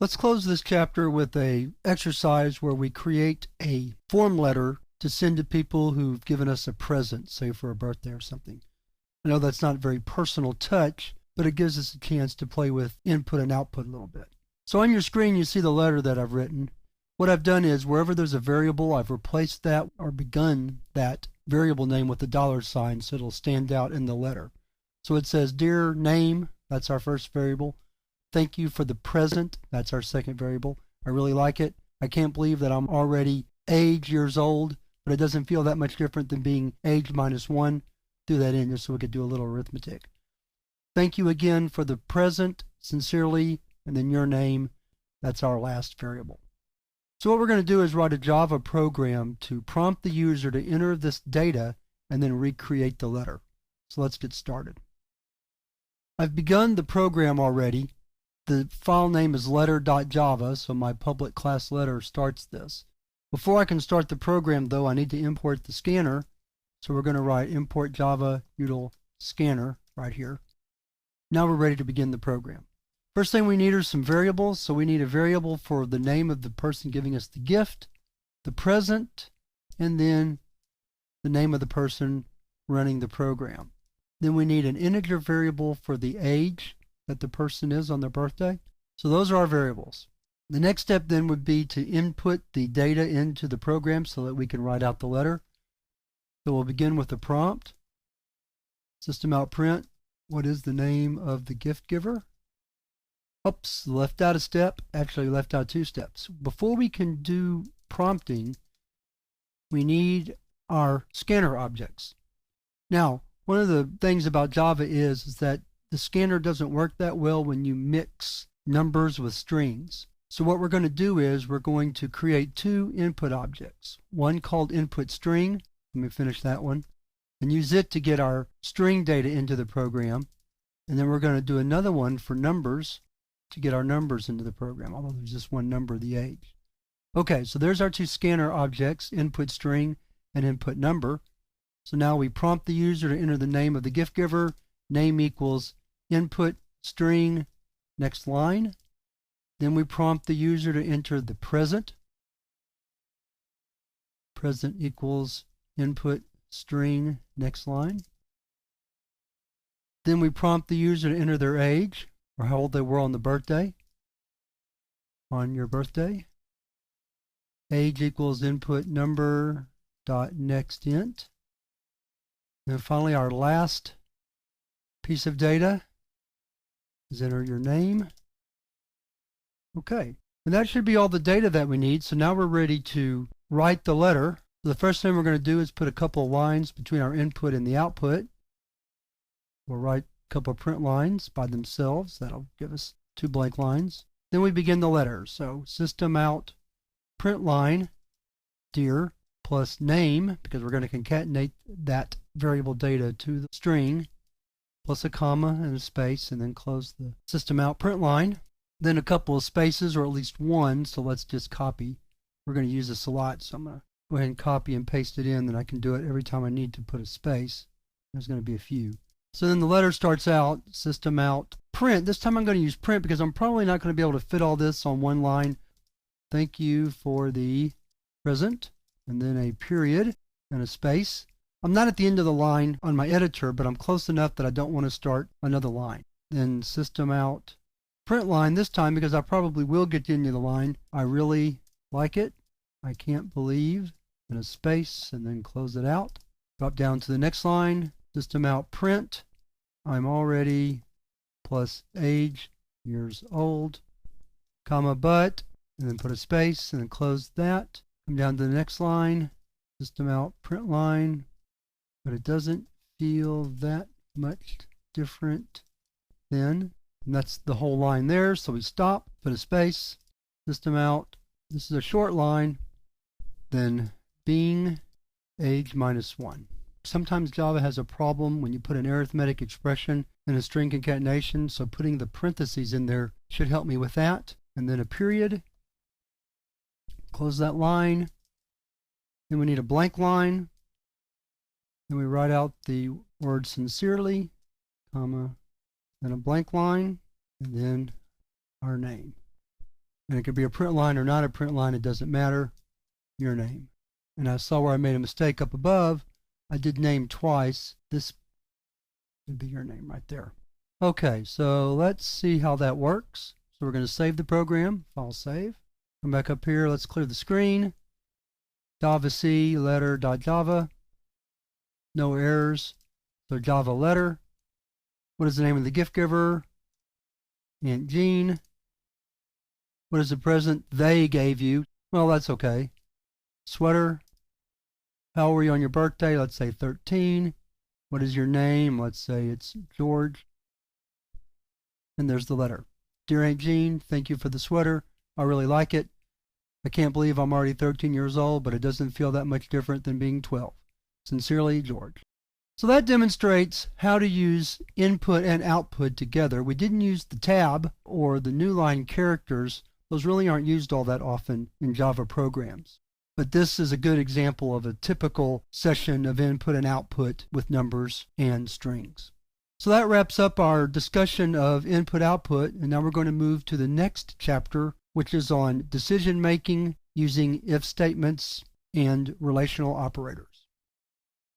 Let's close this chapter with a exercise where we create a form letter to send to people who've given us a present, say for a birthday or something. I know that's not a very personal touch, but it gives us a chance to play with input and output a little bit. So on your screen, you see the letter that I've written. What I've done is wherever there's a variable, I've replaced that or begun that variable name with a $sign so it'll stand out in the letter. So it says, dear name, that's our first variable. Thank you for the present, that's our second variable. I really like it. I can't believe that I'm already age years old, but it doesn't feel that much different than being age -1. Do that in just so we could do a little arithmetic. Thank you again for the present, sincerely, and then your name. That's our last variable. So what we're going to do is write a Java program to prompt the user to enter this data and then recreate the letter. So let's get started. I've begun the program already. The file name is letter.java, so my public class letter starts this. Before I can start the program, though, I need to import the scanner. So we're going to write import java util scanner right here. Now we're ready to begin the program. First thing we need are some variables. So we need a variable for the name of the person giving us the gift, the present, and then the name of the person running the program. Then we need an integer variable for the age that the person is on their birthday. So those are our variables. The next step then would be to input the data into the program so that we can write out the letter. So we'll begin with the prompt. System out print. What is the name of the gift giver? Oops, left out a step. Actually left out 2 steps. Before we can do prompting, we need our scanner objects. Now, one of the things about Java is that the scanner doesn't work that well when you mix numbers with strings. So what we're going to do is we're going to create 2 input objects. One called input string. Let me finish that one. And use it to get our string data into the program. And then we're going to do another one for numbers to get our numbers into the program, although there's just one number, the age. Okay, so there's our 2 scanner objects, input string and input number. So now we prompt the user to enter the name of the gift giver. Name equals input string, next line. Then we prompt the user to enter the present. Present equals input string, next line. Then we prompt the user to enter their age, or how old they were on the birthday, on your birthday. Age equals input number dot next int. And finally, our last piece of data is enter your name. Okay, and that should be all the data that we need. So now we're ready to write the letter. So the first thing we're going to do is put a couple of lines between our input and the output. We'll write a couple of print lines by themselves. That'll give us 2 blank lines. Then we begin the letter. So system out print line dear plus name, because we're going to concatenate that variable data to the string, plus a comma and a space, and then close the system out print line. Then a couple of spaces, or at least one, so let's just copy. We're going to use this a lot, so I'm going to go ahead and copy and paste it in, then I can do it every time I need to put a space. There's going to be a few. So then the letter starts out, system out print. This time I'm going to use print because I'm probably not going to be able to fit all this on one line. Thank you for the present, and then a period and a space. I'm not at the end of the line on my editor, but I'm close enough that I don't want to start another line. Then system out print line this time, because I probably will get to the end of the line. I really like it. I can't believe, and a space, and then close it out. Drop down to the next line, system out print. I'm already plus age, years old, comma, but, and then put a space, and then close that. Come down to the next line, system out print line, but it doesn't feel that much different then. And that's the whole line there. So we stop, put a space, system out. This is a short line. Then being age -1. Sometimes Java has a problem when you put an arithmetic expression in a string concatenation. So putting the parentheses in there should help me with that. And then a period. Close that line. Then we need a blank line. Then we write out the word sincerely, comma, then a blank line, and then our name. And it could be a print line or not a print line, it doesn't matter. Your name. And I saw where I made a mistake up above. I did name twice. This would be your name right there. Okay, so let's see how that works. So we're going to save the program. File save. Come back up here. Let's clear the screen. Java C letter.java. No errors. So Java letter. What is the name of the gift giver? Aunt Jean. What is the present they gave you? Well, that's okay. Sweater. How old were you on your birthday? Let's say 13. What is your name? Let's say it's George. And there's the letter. Dear Aunt Jean, thank you for the sweater. I really like it. I can't believe I'm already 13 years old, but it doesn't feel that much different than being 12. Sincerely, George. So that demonstrates how to use input and output together. We didn't use the tab or the new line characters. Those really aren't used all that often in Java programs. But this is a good example of a typical session of input and output with numbers and strings. So that wraps up our discussion of input-output, and now we're going to move to the next chapter, which is on decision making using if statements and relational operators.